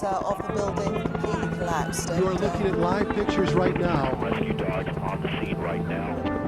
of the building completely collapsed. You are looking at live pictures right now. Rescue dogs on the scene right now.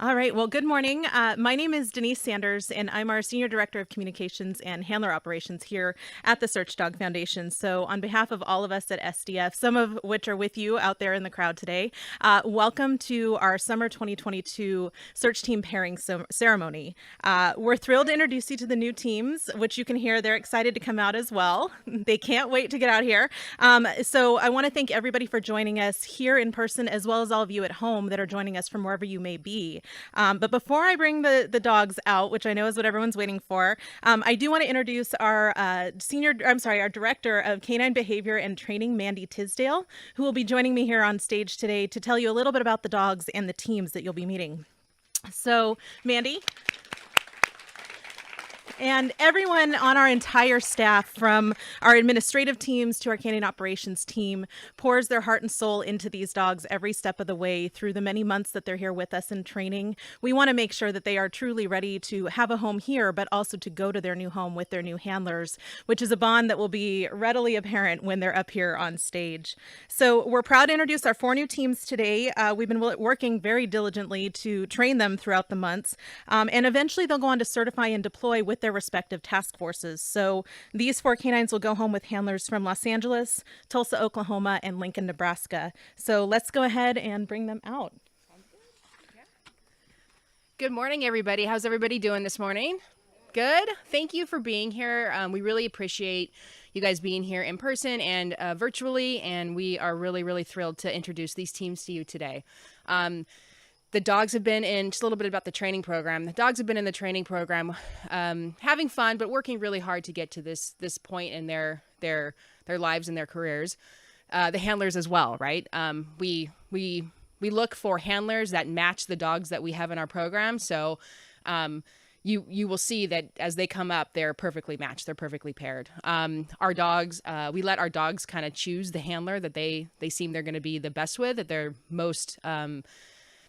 All right. Well, good morning. My name is Denise Sanders, and I'm our Senior Director of Communications and Handler Operations here at the Search Dog Foundation. So on behalf of all of us at SDF, some of which are with you out there in the crowd today, welcome to our Summer 2022 Search Team Pairing Ceremony. We're thrilled to introduce you to the new teams, which you can hear they're excited to come out as well. They can't wait to get out here. So I want to thank everybody for joining us here in person, as well as all of you at home that are joining us from wherever you may be. But before I bring the dogs out, which I know is what everyone's waiting for, I do want to introduce our our Director of Canine Behavior and Training, Mandy Tisdale, who will be joining me here on stage today to tell you a little bit about the dogs and the teams that you'll be meeting. So, Mandy. And everyone on our entire staff, from our administrative teams to our canine operations team, pours their heart and soul into these dogs every step of the way through the many months that they're here with us in training. We want to make sure that they are truly ready to have a home here, but also to go to their new home with their new handlers, which is a bond that will be readily apparent when they're up here on stage. So we're proud to introduce our 4 new teams today. We've been working very diligently to train them throughout the months, and eventually they'll go on to certify and deploy with their respective task forces. So these 4 canines will go home with handlers from Los Angeles, Tulsa, Oklahoma, and Lincoln, Nebraska. So let's go ahead and bring them out. Good morning, everybody. How's everybody doing this morning? Good. Thank you for being here. We really appreciate you guys being here in person and virtually, and we are really, really thrilled to introduce these teams to you today. The dogs have been in, just a little bit about the training program. The dogs have been in the training program, having fun, but working really hard to get to this point in their lives and their careers. The handlers as well, right? We look for handlers that match the dogs that we have in our program. So you will see that as they come up, they're perfectly matched. They're perfectly paired. Our dogs, we let our dogs kind of choose the handler that they seem they're going to be the best with, that they're most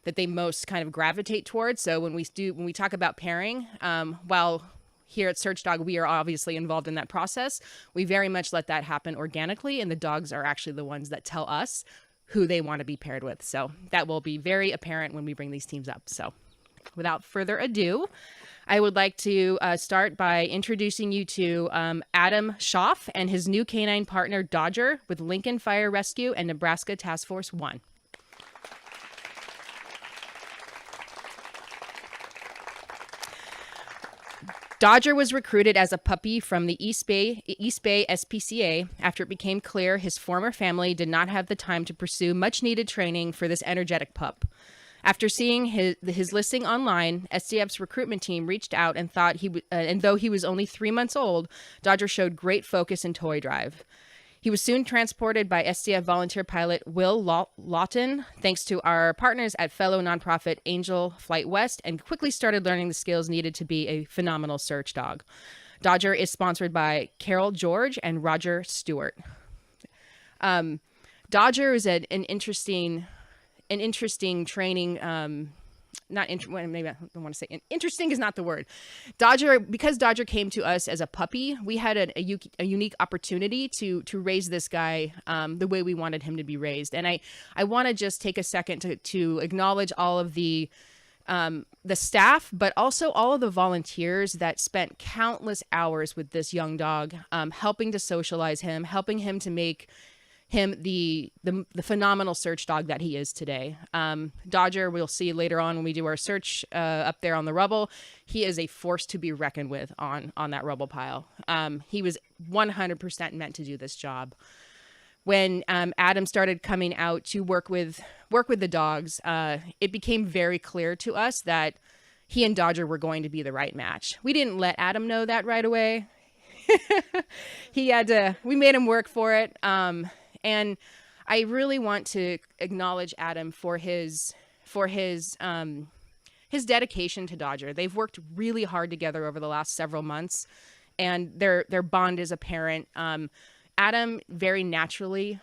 that they most kind of gravitate towards. So when we talk about pairing, while here at Search Dog, we are obviously involved in that process, we very much let that happen organically, and the dogs are actually the ones that tell us who they want to be paired with. So that will be very apparent when we bring these teams up. So without further ado, I would like to start by introducing you to Adam Schaff and his new canine partner, Dodger, with Lincoln Fire Rescue and Nebraska Task Force 1. Dodger was recruited as a puppy from the East Bay SPCA after it became clear his former family did not have the time to pursue much-needed training for this energetic pup. After seeing his listing online, SDF's recruitment team reached out and thought and though he was only 3 months old, Dodger showed great focus and toy drive. He was soon transported by SDF volunteer pilot Will Lawton, thanks to our partners at fellow nonprofit Angel Flight West, and quickly started learning the skills needed to be a phenomenal search dog. Dodger is sponsored by Carol George and Roger Stewart. Dodger is an interesting training. Maybe I don't want to say interesting is not the word. Because Dodger came to us as a puppy, we had a unique opportunity to raise this guy the way we wanted him to be raised. And I want to just take a second to acknowledge all of the staff, but also all of the volunteers that spent countless hours with this young dog, helping to socialize him, helping him to make him the phenomenal search dog that he is today. Dodger, we'll see later on when we do our search up there on the rubble, he is a force to be reckoned with on that rubble pile. He was 100% meant to do this job. When Adam started coming out to work with the dogs, it became very clear to us that he and Dodger were going to be the right match. We didn't let Adam know that right away. We made him work for it. And I really want to acknowledge Adam for his dedication to Dodger. They've worked really hard together over the last several months, and their bond is apparent. Adam very naturally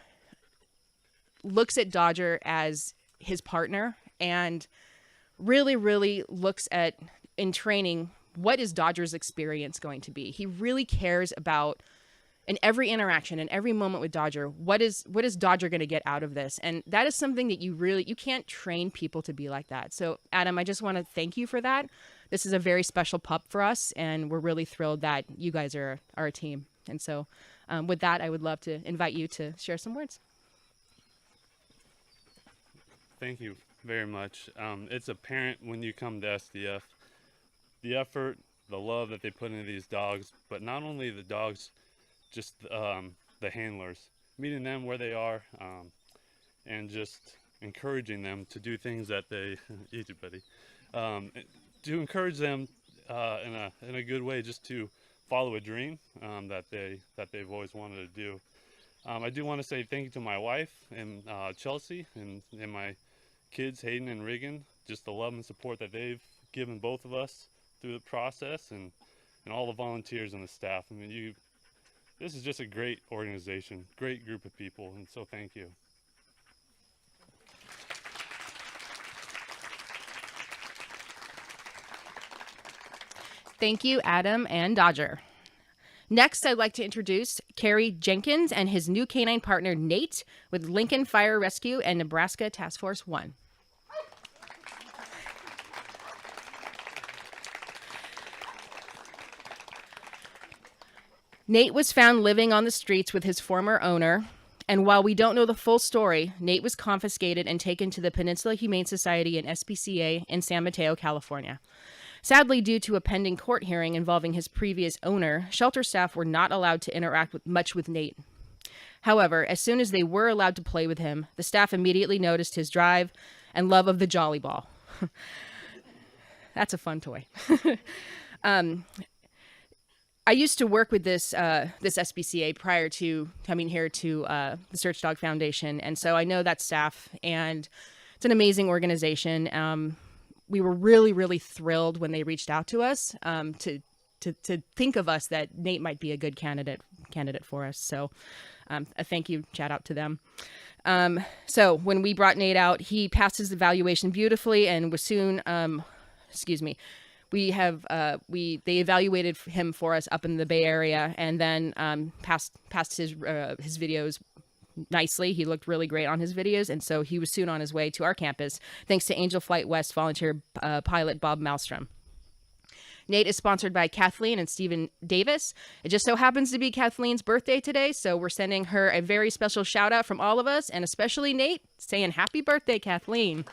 looks at Dodger as his partner and really, really looks at, in training, what is Dodger's experience going to be. He really cares about, in every interaction, in every moment with Dodger, what is Dodger going to get out of this? And that is something that you can't train people to be like that. So Adam, I just want to thank you for that. This is a very special pup for us, and we're really thrilled that you guys are a team. And so with that, I would love to invite you to share some words. Thank you very much. It's apparent when you come to SDF, the effort, the love that they put into these dogs, but not only the dogs, just the handlers, meeting them where they are, and just encouraging them to do things that they, easy buddy, to encourage them in a good way, just to follow a dream that they've always wanted to do. I do want to say thank you to my wife and Chelsea and my kids Hayden and Regan, just the love and support that they've given both of us through the process, and and all the volunteers and the staff. I mean, this is just a great organization, great group of people, and so thank you. Thank you, Adam and Dodger. Next, I'd like to introduce Kerry Jenkins and his new canine partner, Nate, with Lincoln Fire Rescue and Nebraska Task Force 1. Nate was found living on the streets with his former owner, and while we don't know the full story, Nate was confiscated and taken to the Peninsula Humane Society and SPCA in San Mateo, California. Sadly, due to a pending court hearing involving his previous owner, shelter staff were not allowed to interact much with Nate. However, as soon as they were allowed to play with him, the staff immediately noticed his drive and love of the Jolly Ball. That's a fun toy. I used to work with this SPCA prior to coming here to the Search Dog Foundation, and so I know that staff, and it's an amazing organization. We were really, really thrilled when they reached out to us to think of us that Nate might be a good candidate for us. So a thank you, shout out to them. So when we brought Nate out, he passed his evaluation beautifully and was soon, they evaluated him for us up in the Bay Area, and then passed his videos nicely. He looked really great on his videos, and so he was soon on his way to our campus, thanks to Angel Flight West volunteer pilot Bob Malmstrom. Nate is sponsored by Kathleen and Stephen Davis. It just so happens to be Kathleen's birthday today, so we're sending her a very special shout out from all of us, and especially Nate, saying happy birthday, Kathleen.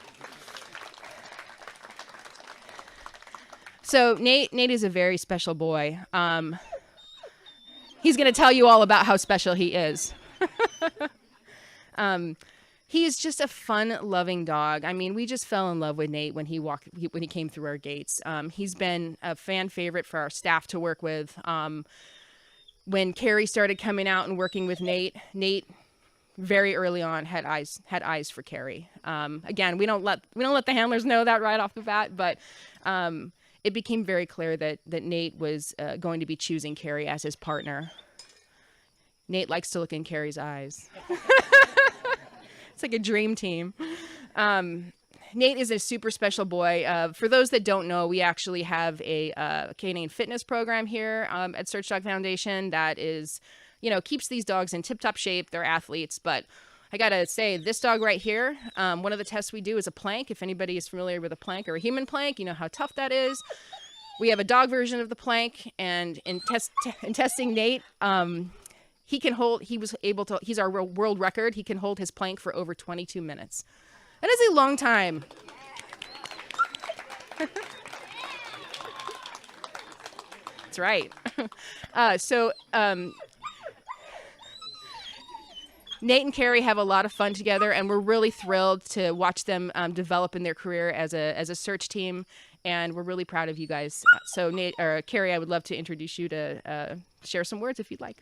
So Nate is a very special boy. He's going to tell you all about how special he is. He's just a fun-loving dog. I mean, we just fell in love with Nate when he came through our gates. He's been a fan favorite for our staff to work with. When Kerry started coming out and working with Nate very early on had eyes for Kerry. Again, we don't let the handlers know that right off the bat, but it became very clear that Nate was going to be choosing Kerry as his partner. Nate likes to look in Kerry's eyes. It's like a dream team. Nate is a super special boy. For those that don't know, we actually have a canine fitness program here at Search Dog Foundation that is, keeps these dogs in tip-top shape. They're athletes, but I gotta say, this dog right here, one of the tests we do is a plank. If anybody is familiar with a plank or a human plank, you know how tough that is. We have a dog version of the plank, and in testing Nate, he's our world record. He can hold his plank for over 22 minutes. That is a long time. That's right. Nate and Kerry have a lot of fun together, and we're really thrilled to watch them develop in their career as a search team, and we're really proud of you guys. So Kerry, I would love to introduce you to share some words if you'd like.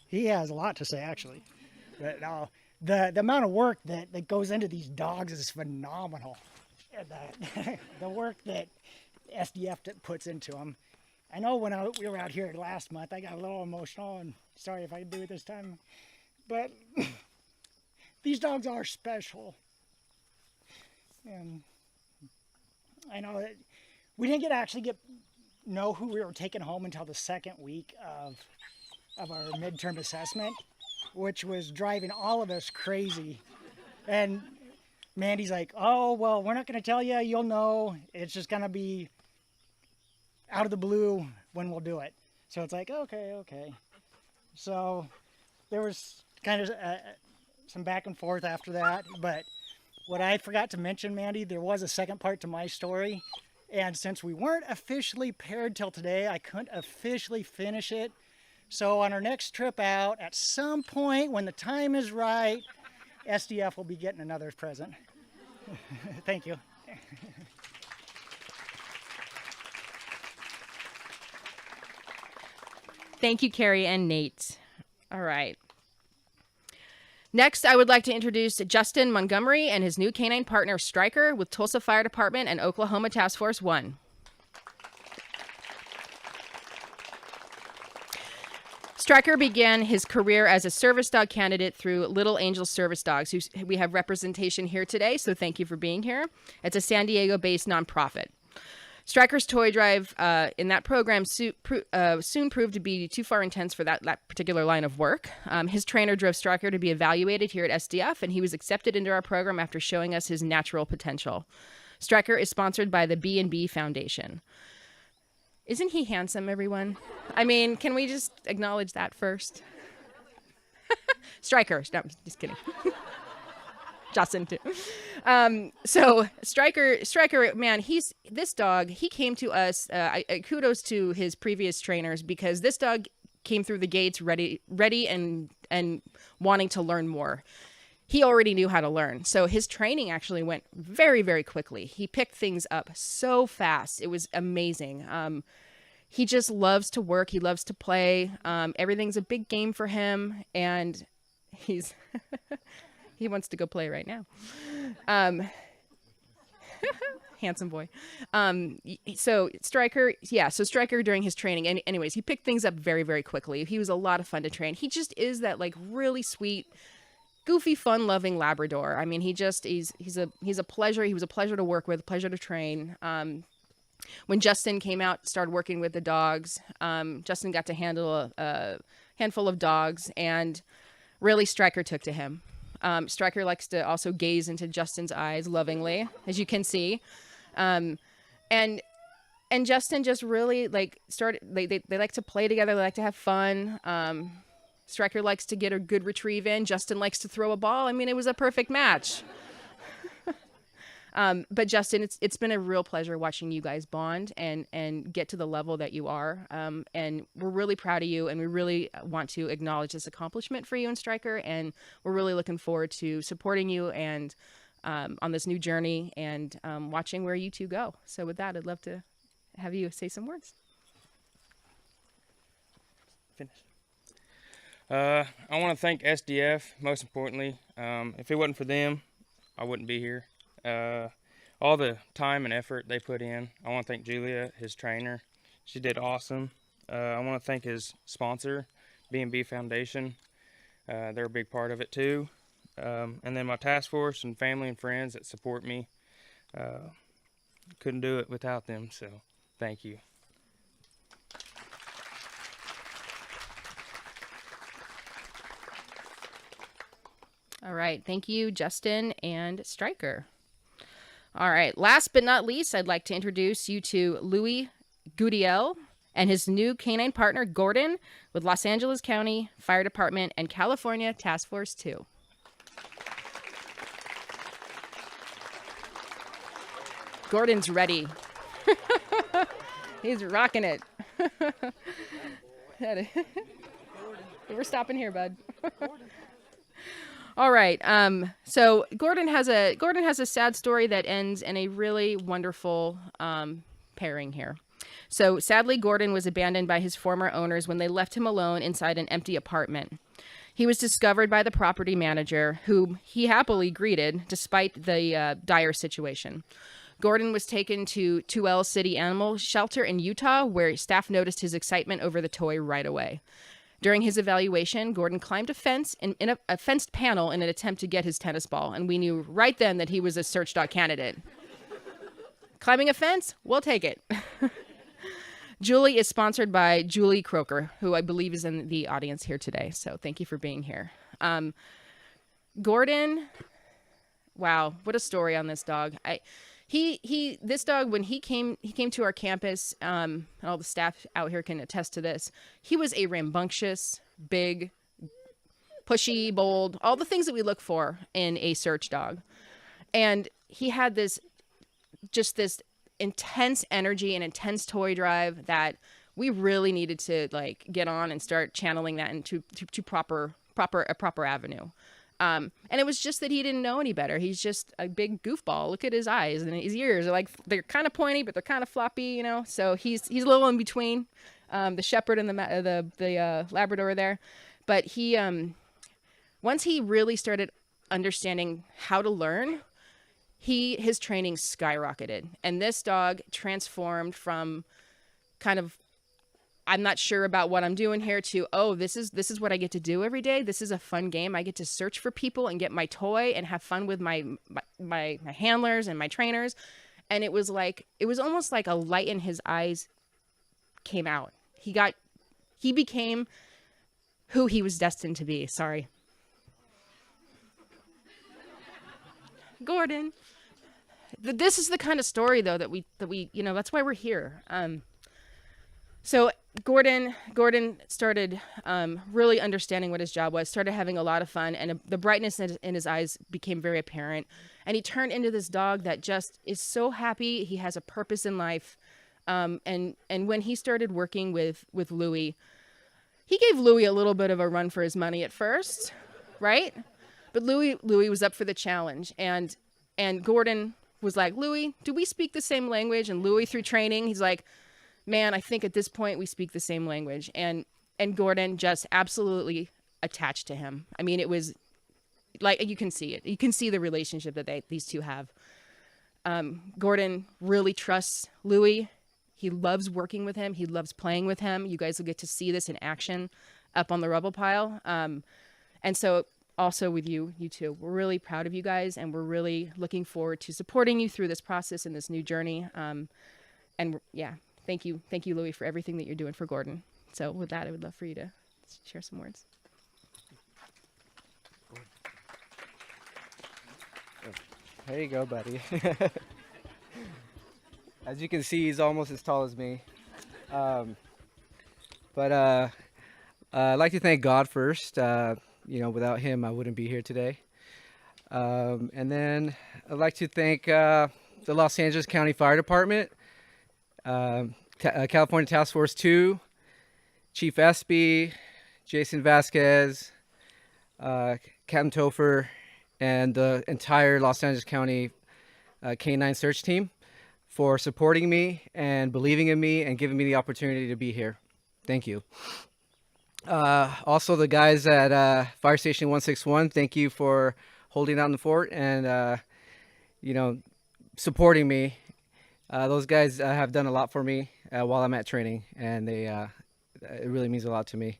He has a lot to say, actually. But the amount of work that goes into these dogs is phenomenal. And, the work that SDF puts into them. I know when we were out here last month, I got a little emotional, and sorry if I can do it this time. But these dogs are special. And I know that we didn't know who we were taking home until the second week of our midterm assessment, which was driving all of us crazy. And Mandy's like, oh, well, we're not going to tell you. You'll know. It's just going to be out of the blue when we'll do it. So it's like, okay. So there was kind of some back and forth after that. But what I forgot to mention, Mandy, there was a second part to my story. And since we weren't officially paired till today, I couldn't officially finish it. So on our next trip out, at some point when the time is right, SDF will be getting another present. Thank you. Thank you, Kerry and Nate. All right. Next, I would like to introduce Justin Montgomery and his new canine partner, Stryker, with Tulsa Fire Department and Oklahoma Task Force 1. Stryker began his career as a service dog candidate through Little Angels Service Dogs, who we have representation here today, so thank you for being here. It's a San Diego-based nonprofit. Stryker's toy drive in that program soon proved to be too far intense for that particular line of work. His trainer drove Stryker to be evaluated here at SDF, and he was accepted into our program after showing us his natural potential. Stryker is sponsored by the B&B Foundation. Isn't he handsome, everyone? I mean, can we just acknowledge that first? Stryker. No, just kidding. Justin, too. So Stryker, man, this dog, he came to us, kudos to his previous trainers, because this dog came through the gates ready and wanting to learn more. He already knew how to learn. So his training actually went very, very quickly. He picked things up so fast. It was amazing. He just loves to work. He loves to play. Everything's a big game for him. And he's, he wants to go play right now. Handsome boy. So Stryker during his training, and anyways, he picked things up very, very quickly. He was a lot of fun to train. He just is that like really sweet, goofy, fun-loving Labrador. I mean, he's a pleasure. He was a pleasure to work with, a pleasure to train. When Justin came out, started working with the dogs, Justin got to handle a handful of dogs, and really Stryker took to him. Stryker likes to also gaze into Justin's eyes lovingly, as you can see. And Justin just really like they like to play together. They like to have fun. Stryker likes to get a good retrieve in. Justin likes to throw a ball. I mean, it was a perfect match. But Justin, it's been a real pleasure watching you guys bond and get to the level that you are. And we're really proud of you, and we really want to acknowledge this accomplishment for you and Stryker. And we're really looking forward to supporting you and on this new journey and watching where you two go. So with that, I'd love to have you say some words. Finish. I want to thank SDF, most importantly. If it wasn't for them, I wouldn't be here. All the time and effort they put in. I want to thank Julia, his trainer. She did awesome. I want to thank his sponsor, B&B Foundation. They're a big part of it too. And then my task force and family and friends that support me. Couldn't do it without them, so thank you. All right. Thank you, Justin and Stryker. All right. Last but not least, I'd like to introduce you to Louis Gudiel and his new canine partner, Gordon, with Los Angeles County Fire Department and California Task Force 2. Gordon's ready. He's rocking it. We're stopping here, bud. All right. So Gordon has a sad story that ends in a really wonderful pairing here. So sadly, Gordon was abandoned by his former owners when they left him alone inside an empty apartment. He was discovered by the property manager, whom he happily greeted despite the dire situation. Gordon was taken to 2L City Animal Shelter in Utah, where staff noticed his excitement over the toy right away. During his evaluation, Gordon climbed a fence in a fenced panel in an attempt to get his tennis ball, and we knew right then that he was a search dog candidate. Climbing a fence? We'll take it. Julie is sponsored by Julie Croker, who I believe is in the audience here today, so thank you for being here. Gordon, wow, what a story on this dog. This dog, when he came to our campus, and all the staff out here can attest to this, he was a rambunctious, big, pushy, bold, all the things that we look for in a search dog. And he had this intense energy and intense toy drive that we really needed to like get on and start channeling that into to proper avenue. And it was just that he didn't know any better. He's just a big goofball. Look at his eyes and his ears. They're kind of pointy, but they're kind of floppy, you know. So he's a little in between the shepherd and the Labrador there. But once he really started understanding how to learn, his training skyrocketed. And this dog transformed from kind of, I'm not sure about what I'm doing here, to, oh, this is what I get to do every day. This is a fun game. I get to search for people and get my toy and have fun with my handlers and my trainers. And it was almost like a light in his eyes came out. He became who he was destined to be. Sorry. Gordon. This is the kind of story though that we that's why we're here. So Gordon started really understanding what his job was, started having a lot of fun, and the brightness in his eyes became very apparent. And he turned into this dog that just is so happy. He has a purpose in life. And when he started working with Louie, he gave Louie a little bit of a run for his money at first, right? But Louie was up for the challenge, and Gordon was like, Louie, do we speak the same language? And Louie, through training, he's like, man, I think at this point we speak the same language. And Gordon just absolutely attached to him. I mean, it was like, you can see it. You can see the relationship that these two have. Gordon really trusts Louie. He loves working with him. He loves playing with him. You guys will get to see this in action up on the rubble pile. And so also with you two, we're really proud of you guys, and we're really looking forward to supporting you through this process and this new journey. And yeah, thank you, Louie, for everything that you're doing for Gordon. So with that, I would love for you to share some words. There you go, buddy. As you can see, he's almost as tall as me. But I'd like to thank God first. Without him, I wouldn't be here today. And then I'd like to thank the Los Angeles County Fire Department, California Task Force 2, Chief Espy, Jason Vasquez, Captain Topher, and the entire Los Angeles County K-9 search team for supporting me and believing in me and giving me the opportunity to be here. Thank you. Also, the guys at Fire Station 161, thank you for holding down the fort and, supporting me. Those guys have done a lot for me while I'm at training, and it really means a lot to me.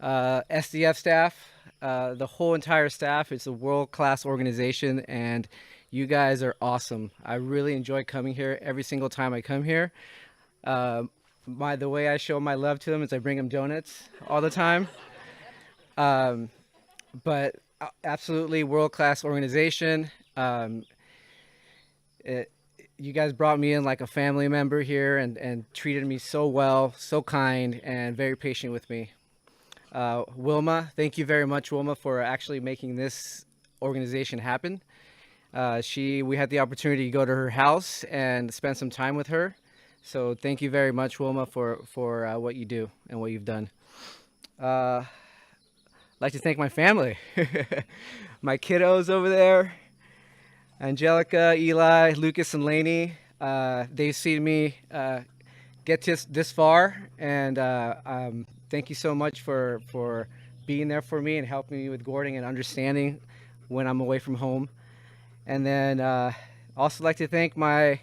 SDF staff, the whole entire staff, it's a world-class organization, and you guys are awesome. I really enjoy coming here every single time I come here. The way I show my love to them is I bring them donuts all the time. But absolutely world-class organization. You guys brought me in like a family member here and treated me so well, so kind, and very patient with me. Wilma, thank you very much, Wilma, for actually making this organization happen. We had the opportunity to go to her house and spend some time with her. So thank you very much, Wilma, for what you do and what you've done. I'd like to thank my family, my kiddos over there, Angelica, Eli, Lucas, and Lainey. They've seen me get this far, and thank you so much for being there for me and helping me with Gordon and understanding when I'm away from home. And then also like to thank my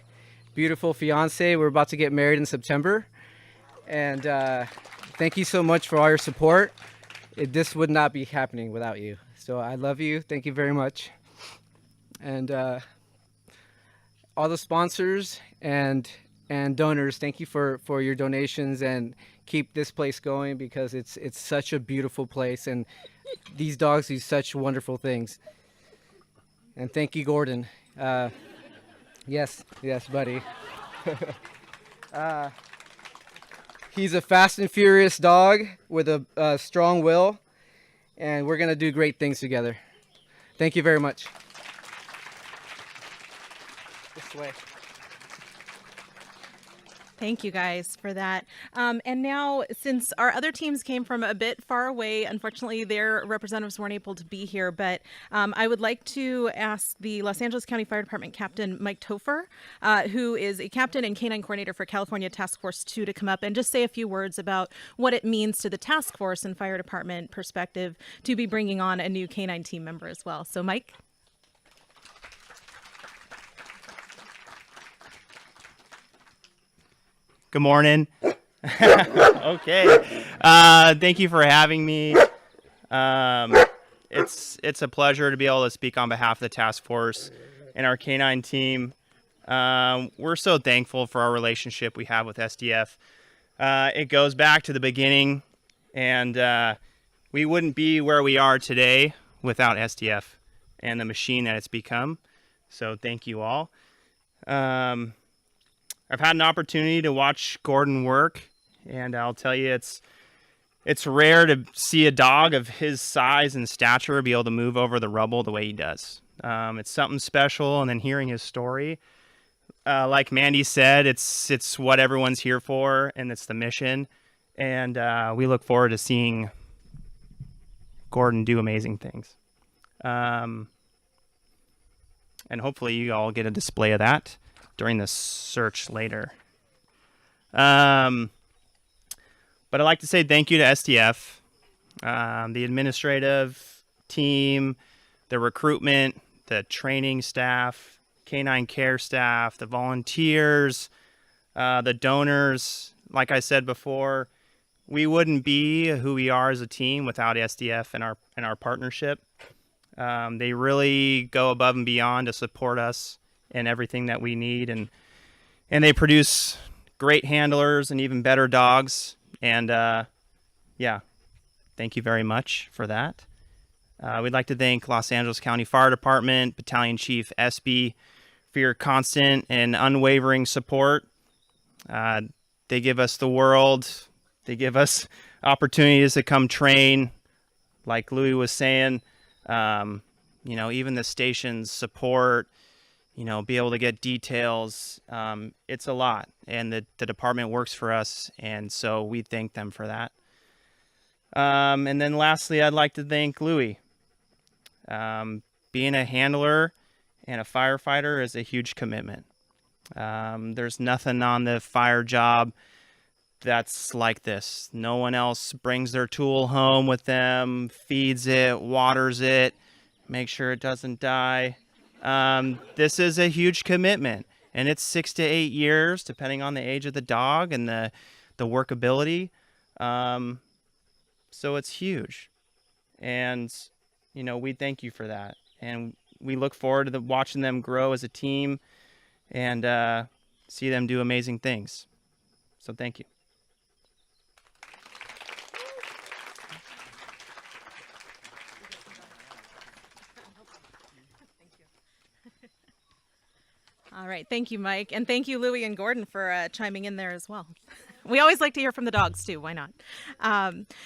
beautiful fiance. We're about to get married in September, and thank you so much for all your support. This would not be happening without you. So I love you. Thank you very much. And all the sponsors and donors, thank you for your donations, and keep this place going, because it's such a beautiful place, and these dogs do such wonderful things. And thank you, Gordon. Yes, buddy. He's a fast and furious dog with a strong will, and we're gonna do great things together. Thank you very much. This way. Thank you guys for that. And now, since our other teams came from a bit far away, unfortunately, their representatives weren't able to be here. But I would like to ask the Los Angeles County Fire Department Captain Mike Topher, who is a captain and canine coordinator for California Task Force 2, to come up and just say a few words about what it means to the task force and fire department perspective to be bringing on a new canine team member as well. So, Mike. Good morning. Okay. Thank you for having me. It's a pleasure to be able to speak on behalf of the task force and our canine team. We're so thankful for our relationship we have with SDF. It goes back to the beginning, and we wouldn't be where we are today without SDF and the machine that it's become. So thank you all. I've had an opportunity to watch Gordon work, and I'll tell you, it's rare to see a dog of his size and stature be able to move over the rubble the way he does. It's something special, and then hearing his story, like Mandy said, it's what everyone's here for, and it's the mission, and we look forward to seeing Gordon do amazing things. And hopefully you all get a display of that during the search later. But I'd like to say thank you to SDF, the administrative team, the recruitment, the training staff, canine care staff, the volunteers, the donors. Like I said before, we wouldn't be who we are as a team without SDF and our partnership. They really go above and beyond to support us and everything that we need, and they produce great handlers and even better dogs, and yeah, thank you very much for that. We'd like to thank Los Angeles County Fire Department, Battalion Chief Espy, for your constant and unwavering support. They give us the world. They give us opportunities to come train, like Louis was saying. Even the station's support, be able to get details. It's a lot, and the department works for us, and so we thank them for that. And then lastly, I'd like to thank Louis. Being a handler and a firefighter is a huge commitment. There's nothing on the fire job that's like this. No one else brings their tool home with them, feeds it, waters it, makes sure it doesn't die. This is a huge commitment, and it's 6 to 8 years, depending on the age of the dog and the workability. So it's huge, and we thank you for that, and we look forward to watching them grow as a team and see them do amazing things. So thank you. All right. Thank you, Mike. And thank you, Louie and Gordon, for chiming in there as well. We always like to hear from the dogs, too. Why not?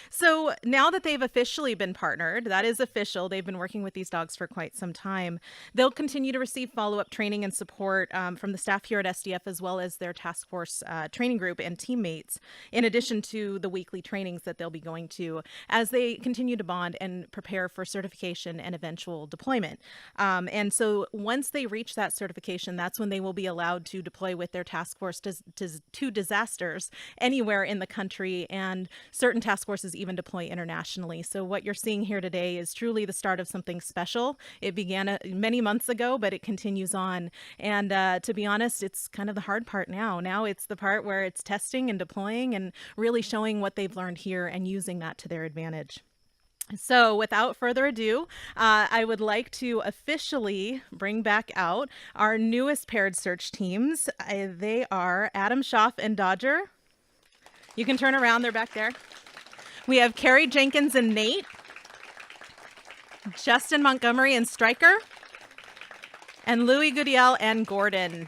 So now that they've officially been partnered, that is official. They've been working with these dogs for quite some time. They'll continue to receive follow-up training and support from the staff here at SDF, as well as their task force training group and teammates, in addition to the weekly trainings that they'll be going to as they continue to bond and prepare for certification and eventual deployment. And so once they reach that certification, that's when they will be allowed to deploy with their task force to disasters anywhere in the country, and certain task forces even deploy internationally. So what you're seeing here today is truly the start of something special. It began many months ago, but it continues on. And to be honest, it's kind of the hard part now. Now it's the part where it's testing and deploying and really showing what they've learned here and using that to their advantage. So without further ado, I would like to officially bring back out our newest paired search teams. They are Adam Schaff and Dodger. You can turn around, they're back there. We have Carrie Jenkins and Nate, Justin Montgomery and Stryker, and Louis Goodiel and Gordon.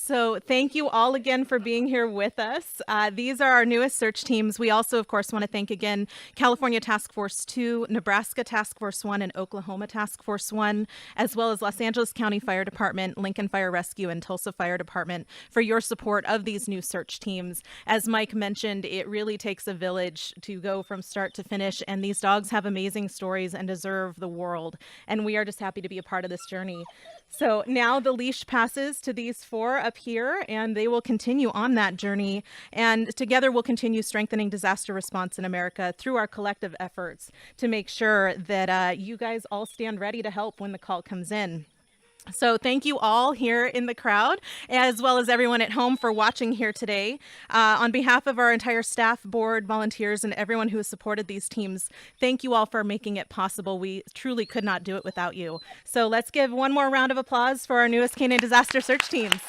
So thank you all again for being here with us. These are our newest search teams. We also, of course, want to thank again California Task Force 2, Nebraska Task Force 1, and Oklahoma Task Force 1, as well as Los Angeles County Fire Department, Lincoln Fire Rescue, and Tulsa Fire Department for your support of these new search teams. As Mike mentioned, it really takes a village to go from start to finish, and these dogs have amazing stories and deserve the world. And we are just happy to be a part of this journey. So now the leash passes to these 4 up here, and they will continue on that journey. And together we'll continue strengthening disaster response in America through our collective efforts to make sure that you guys all stand ready to help when the call comes in. So thank you all here in the crowd, as well as everyone at home for watching here today. On behalf of our entire staff, board, volunteers, and everyone who has supported these teams, thank you all for making it possible. We truly could not do it without you. So let's give one more round of applause for our newest Canine Disaster Search teams.